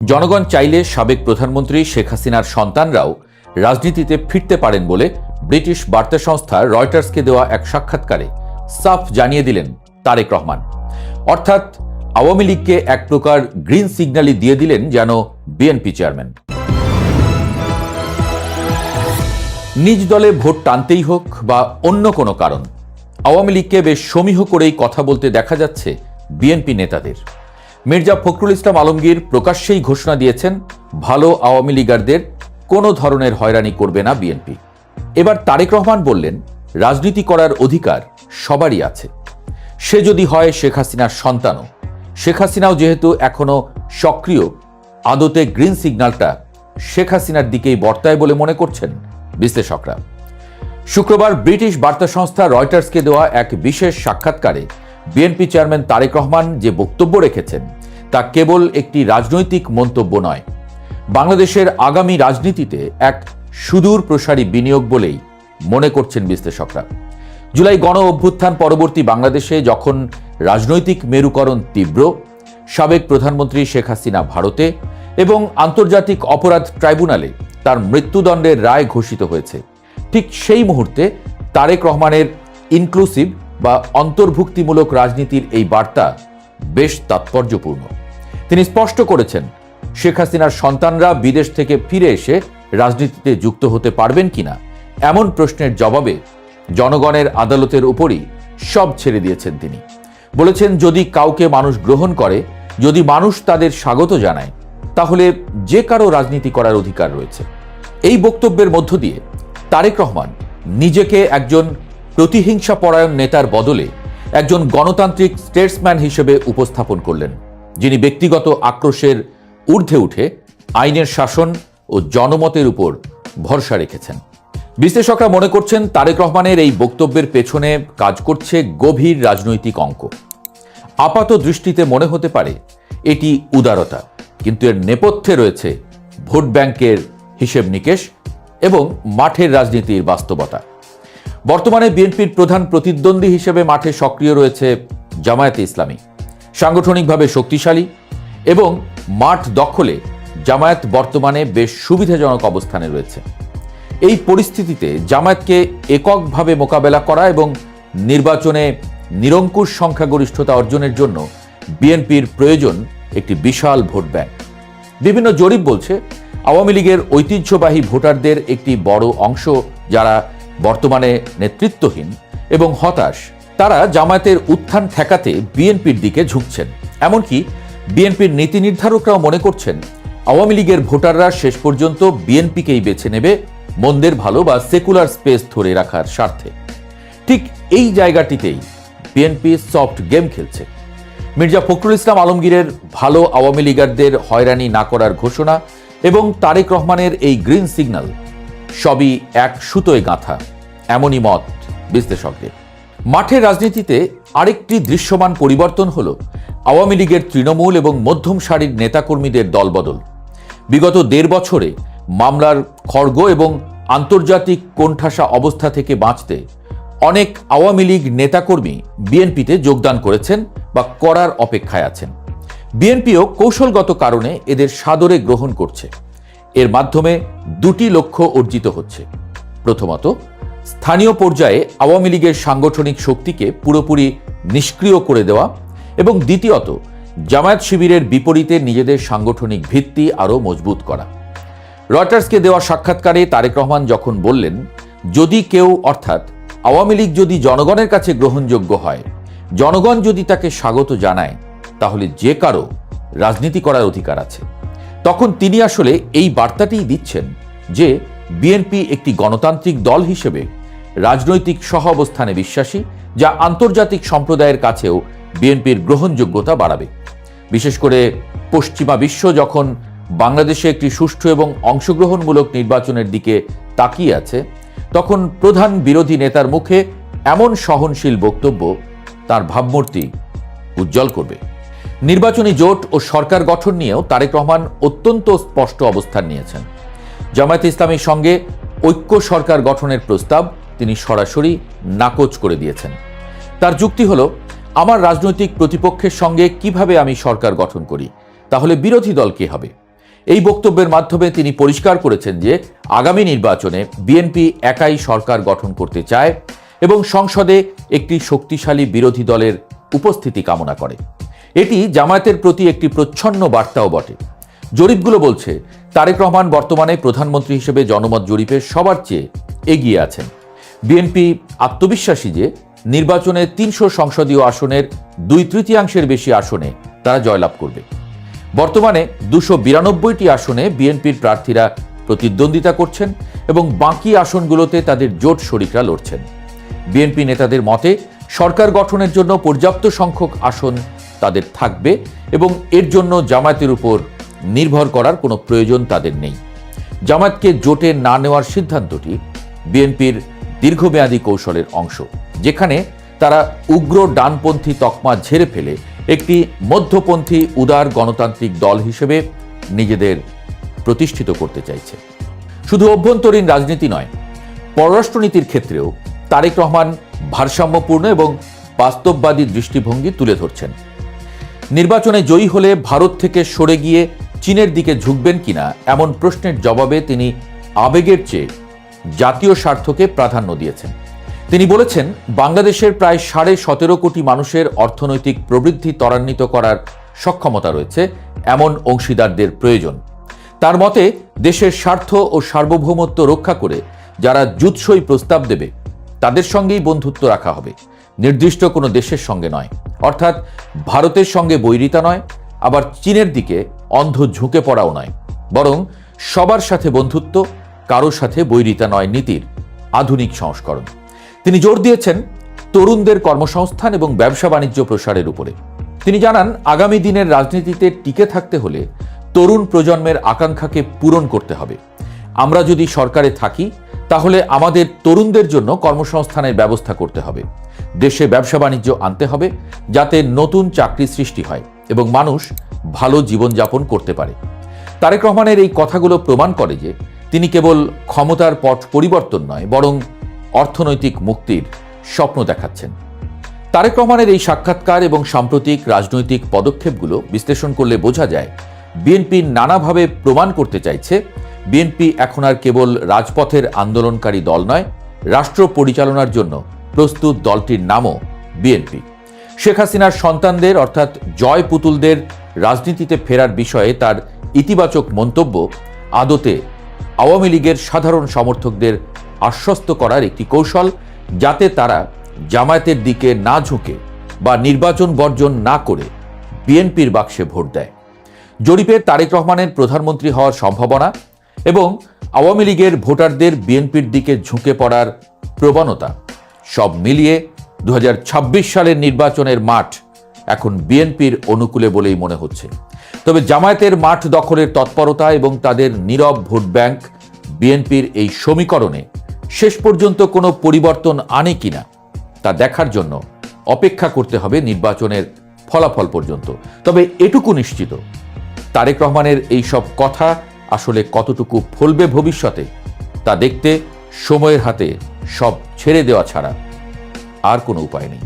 জনগণ চাইলে সাবেক প্রধানমন্ত্রী শেখ হাসিনার সন্তানরাও রাজনীতিতে ফিরতে পারেন বলে ব্রিটিশ বার্তা সংস্থা রয়টার্সকে দেওয়া এক সাক্ষাৎকারে সাফ জানিয়ে দিলেন তারেক রহমান। অর্থাৎ আওয়ামী লীগকে এক প্রকার গ্রিন সিগন্যালই দিয়ে দিলেন যেন বিএনপি চেয়ারম্যান। নিজ দলে ভোট টানতেই হোক বা অন্য কোনো কারণ, আওয়ামী লীগকে বেশ সমীহ করেই কথা বলতে দেখা যাচ্ছে বিএনপি নেতাদের। মির্জা ফখরুল ইসলাম আলমগীর প্রকাশ্যেই ঘোষণা দিয়েছেন, ভালো আওয়ামী লীগারদের কোনো ধরনের হয়রানি করবে না বিএনপি। এবার তারেক রহমান বললেন, রাজনীতি করার অধিকার সবারই আছে, সে যদি হয় শেখ হাসিনার সন্তানও। শেখ হাসিনাও যেহেতু এখনো সক্রিয়, আদতে গ্রিন সিগন্যালটা শেখ হাসিনার দিকেই বর্তায় বলে মনে করছেন বিশ্লেষকরা। শুক্রবার ব্রিটিশ বার্তা সংস্থা রয়টার্সকে দেওয়া এক বিশেষ সাক্ষাৎকারে বিএনপি চেয়ারম্যান তারেক রহমান যে বক্তব্য রেখেছেন তা কেবল একটি রাজনৈতিক মন্তব্য নয়, বাংলাদেশের আগামী রাজনীতিতে এক সুদূর প্রসারী বিনিয়োগ বলেই মনে করছেন বিশ্লেষকরা। জুলাই গণ অভ্যুত্থান পরবর্তী বাংলাদেশে যখন রাজনৈতিক মেরুকরণ তীব্র, সাবেক প্রধানমন্ত্রী শেখ হাসিনা ভারতে এবং আন্তর্জাতিক অপরাধ ট্রাইব্যুনালে তার মৃত্যুদণ্ডের রায় ঘোষিত হয়েছে, ঠিক সেই মুহূর্তে তারেক রহমানের ইনক্লুসিভ বা অন্তর্ভুক্তিমূলক রাজনীতির এই বার্তা বেশ তাৎপর্যপূর্ণ। তিনি স্পষ্ট করেছেন, শেখ হাসিনার সন্তানরা বিদেশ থেকে ফিরে এসে রাজনীতিতে যুক্ত হতে পারবেন কিনা এমন প্রশ্নের জবাবে জনগণের আদালতের উপরই সব ছেড়ে দিয়েছেন তিনি। বলেছেন, যদি কাউকে মানুষ গ্রহণ করে, যদি মানুষ তাদের স্বাগত জানায়, তাহলে যে কারো রাজনীতি করার অধিকার রয়েছে। এই বক্তব্যের মধ্য দিয়ে তারেক রহমান নিজেকে একজন প্রতিহিংসা পরায়ণ নেতার বদলে একজন গণতান্ত্রিক স্টেটসম্যান হিসেবে উপস্থাপন করলেন, যিনি ব্যক্তিগত আক্রোশের ঊর্ধ্বে উঠে আইনের শাসন ও জনমতের উপর ভরসা রেখেছেন। বিশ্লেষকরা মনে করছেন, তারেক রহমানের এই বক্তব্যের পেছনে কাজ করছে গভীর রাজনৈতিক অঙ্ক। আপাত দৃষ্টিতে মনে হতে পারে এটি উদারতা, কিন্তু এর নেপথ্যে রয়েছে ভোট ব্যাংকের হিসেব নিকেশ এবং মাঠের রাজনীতির বাস্তবতা। বর্তমানে বিএনপির প্রধান প্রতিদ্বন্দ্বী হিসেবে মাঠে সক্রিয় রয়েছে জামায়াতে ইসলামী, সাংগঠনিকভাবে শক্তিশালী এবং মাঠ দখলে জামায়াত বর্তমানে বেশ সুবিধাজনক অবস্থানে রয়েছে। এই পরিস্থিতিতে জামায়াতকে এককভাবে মোকাবেলা করা এবং নির্বাচনে নিরঙ্কুশ সংখ্যাগরিষ্ঠতা অর্জনের জন্য বিএনপির প্রয়োজন একটি বিশাল ভোট ব্যাংক। বিভিন্ন জরিপ বলছে, আওয়ামী লীগের ঐতিহ্যবাহী ভোটারদের একটি বড় অংশ, যারা বর্তমানে নেতৃত্বহীন এবং হতাশ, তারা জামায়াতের উত্থান ঠেকাতে বিএনপির দিকে ঝুঁকছেন। এমনকি বিএনপির নীতি নির্ধারকরাও মনে করছেন, আওয়ামী লীগের ভোটাররা শেষ পর্যন্ত বিএনপিকেই বেছে নেবে মন্দের ভালো বা সেকুলার স্পেস ধরে রাখার স্বার্থে। ঠিক এই জায়গাটিতেই বিএনপি সফট গেম খেলছে। মির্জা ফখরুল ইসলাম আলমগীরের ভালো আওয়ামী লীগারদের হয়রানি না করার ঘোষণা এবং তারেক রহমানের এই গ্রিন সিগন্যাল সবই এক সুতোয় গাঁথা, এমনই মত বিশ্লেষকদের। মাঠের রাজনীতিতে আরেকটি দৃশ্যমান পরিবর্তন হল আওয়ামী লীগের তৃণমূল এবং মধ্যম সারির নেতাকর্মীদের দলবদল। বিগত ১.৫ বছরে মামলার খড়গ এবং আন্তর্জাতিক কোণঠাসা অবস্থা থেকে বাঁচতে অনেক আওয়ামী লীগ নেতাকর্মী বিএনপিতে যোগদান করেছেন বা করার অপেক্ষায় আছেন। বিএনপিও কৌশলগত কারণে এদের সাদরে গ্রহণ করছে। এর মাধ্যমে দুটি লক্ষ্য অর্জিত হচ্ছে। প্রথমত, স্থানীয় পর্যায়ে আওয়ামী লীগের সাংগঠনিক শক্তিকে পুরোপুরি নিষ্ক্রিয় করে দেওয়া এবং দ্বিতীয়ত, জামায়াত শিবিরের বিপরীতে নিজেদের সাংগঠনিক ভিত্তি আরও মজবুত করা। রয়টার্সকে দেওয়া সাক্ষাৎকারে তারেক রহমান যখন বললেন, যদি কেউ অর্থাৎ আওয়ামী লীগ যদি জনগণের কাছে গ্রহণযোগ্য হয়, জনগণ যদি তাকে স্বাগত জানায়, তাহলে যে কারো রাজনীতি করার অধিকার আছে, তখন তিনি আসলে এই বার্তাটিই দিচ্ছেন যে বিএনপি একটি গণতান্ত্রিক দল হিসেবে রাজনৈতিক সহ অবস্থানে বিশ্বাসী, যা আন্তর্জাতিক সম্প্রদায়ের কাছেও বিএনপির গ্রহণযোগ্যতা বাড়াবে। বিশেষ করে পশ্চিমা বিশ্ব যখন বাংলাদেশে একটি সুষ্ঠু এবং অংশগ্রহণমূলক নির্বাচনের দিকে তাকিয়ে আছে, তখন প্রধান বিরোধী নেতার মুখে এমন সহনশীল বক্তব্য তার ভাবমূর্তি উজ্জ্বল করবে। নির্বাচনী জোট ও সরকার গঠন নিয়েও তারেক রহমান অত্যন্ত স্পষ্ট অবস্থান নিয়েছেন। জামায়াতে ইসলামীর সঙ্গে ঐক্য সরকার গঠনের প্রস্তাব তিনি সরাসরি নাকচ করে দিয়েছেন। তার যুক্তি হল, আমার রাজনৈতিক প্রতিপক্ষের সঙ্গে কিভাবে আমি সরকার গঠন করি, তাহলে বিরোধী দল কে হবে? এই বক্তব্যের মাধ্যমে তিনি পরিষ্কার করেছেন যে আগামী নির্বাচনে বিএনপি একাই সরকার গঠন করতে চায় এবং সংসদে একটি শক্তিশালী বিরোধী দলের উপস্থিতি কামনা করে। এটি জামায়াতের প্রতি একটি প্রচ্ছন্ন বার্তাও বটে। জরিপগুলো বলছে তারেক রহমান বর্তমানে প্রধানমন্ত্রী হিসেবে জনমত জরিপে সবার চেয়ে এগিয়ে আছেন। বিএনপি আত্মবিশ্বাসী যে নির্বাচনে ৩০০ সংসদীয় আসনের ২/৩ বেশি আসনে তারা জয়লাভ করবে। বর্তমানে ২৯২টি আসনে বিএনপির প্রার্থীরা প্রতিদ্বন্দ্বিতা করছেন এবং বাকি আসনগুলোতে তাদের জোট শরিকরা লড়ছেন। বিএনপি নেতাদের মতে সরকার গঠনের জন্য পর্যাপ্ত সংখ্যক আসন তাদের থাকবে এবং এর জন্য জামায়াতের উপর নির্ভর করার কোনো প্রয়োজন তাদের নেই। জামায়াতকে জোটে না নেওয়ার সিদ্ধান্তটি বিএনপির দীর্ঘমেয়াদী কৌশলের অংশ, যেখানে তারা উগ্র ডানপন্থী তকমা ঝেড়ে ফেলে একটি মধ্যপন্থী উদার গণতান্ত্রিক দল হিসেবে নিজেদের প্রতিষ্ঠিত করতে চাইছে। শুধু অভ্যন্তরীণ রাজনীতি নয়, পররাষ্ট্রনীতির ক্ষেত্রেও তারেক রহমান ভারসাম্যপূর্ণ এবং বাস্তববাদী দৃষ্টিভঙ্গি তুলে ধরছেন। নির্বাচনে জয়ী হলে ভারত থেকে সরে গিয়ে চীনের দিকে ঝুঁকবেন কিনা এমন প্রশ্নের জবাবে তিনি আবেগের চেয়ে জাতীয় স্বার্থকে প্রাধান্য দিয়েছেন। তিনি বলেছেন, বাংলাদেশের প্রায় 17.5 কোটি মানুষের অর্থনৈতিক প্রবৃদ্ধি ত্বরান্বিত করার সক্ষমতা রয়েছে এমন অংশীদারদের প্রয়োজন। তার মতে দেশের স্বার্থ ও সার্বভৌমত্ব রক্ষা করে যারা জুৎসই প্রস্তাব দেবে তাদের সঙ্গেই বন্ধুত্ব রাখা হবে, নির্দিষ্ট কোনো দেশের সঙ্গে নয়। অর্থাৎ ভারতের সঙ্গে বৈরিতা নয়, আবার চীনের দিকে অন্ধ ঝুঁকে পড়াও নয়, বরং সবার সাথে বন্ধুত্ব, কারোর সাথে বৈরিতা নয় নীতির আধুনিক সংস্করণ। তিনি জোর দিয়েছেন তরুণদের কর্মসংস্থান এবং ব্যবসা বাণিজ্য প্রসারের উপরে। তিনি জানান, আগামী দিনের রাজনীতিতে টিকে থাকতে হলে তরুণ প্রজন্মের আকাঙ্ক্ষাকে পূরণ করতে হবে। আমরা যদি সরকারে থাকি তাহলে আমাদের তরুণদের জন্য কর্মসংস্থানের ব্যবস্থা করতে হবে। দেশে ব্যবসা বাণিজ্য আনতে হবে যাতে নতুন চাকরি সৃষ্টি হয় এবং মানুষ ভালো জীবনযাপন করতে পারে। তারেক রহমানের এই কথাগুলো প্রমাণ করে যে তিনি কেবল ক্ষমতার পট পরিবর্তন নয়, বরং অর্থনৈতিক মুক্তির স্বপ্ন দেখাচ্ছেন। তারেক রহমানের এই সাক্ষাৎকার এবং সাম্প্রতিক রাজনৈতিক পদক্ষেপগুলো বিশ্লেষণ করলে বোঝা যায় বিএনপি নানাভাবে প্রমাণ করতে চাইছে বিএনপি এখন আর কেবল রাজপথের আন্দোলনকারী দল নয়, রাষ্ট্র পরিচালনার জন্য প্রস্তুত দলটির নামও বিএনপি। শেখ হাসিনার সন্তানদের অর্থাৎ জয় পুতুলদের রাজনীতিতে ফেরার বিষয়ে তার ইতিবাচক মন্তব্য আদতে আওয়ামী লীগের সাধারণ সমর্থকদের আশ্বস্ত করার একটি কৌশল, যাতে তারা জামায়াতের দিকে না ঝুঁকে বা নির্বাচন বর্জন না করে বিএনপির বাক্সে ভোট দেয়। জরিপে তারেক রহমানের প্রধানমন্ত্রী হওয়ার সম্ভাবনা এবং আওয়ামী লীগের ভোটারদের বিএনপির দিকে ঝুঁকে পড়ার প্রবণতা সব মিলিয়ে 2026 সালের নির্বাচনের মাঠ এখন বিএনপির অনুকূলে বলেই মনে হচ্ছে। তবে জামায়াতের মাঠ দখলের তৎপরতা এবং তাদের নীরব ভোট ব্যাংক বিএনপির এই সমীকরণে শেষ পর্যন্ত কোনো পরিবর্তন আনে কিনা তা দেখার জন্য অপেক্ষা করতে হবে নির্বাচনের ফলাফল পর্যন্ত। তবে এটুকু নিশ্চিত, তারেক রহমানের এই সব কথা আসলে কতটুকু ফলবে ভবিষ্যতে তা দেখতে সময়ের হাতে সব ছেড়ে দেওয়া ছাড়া আর কোনো উপায় নেই।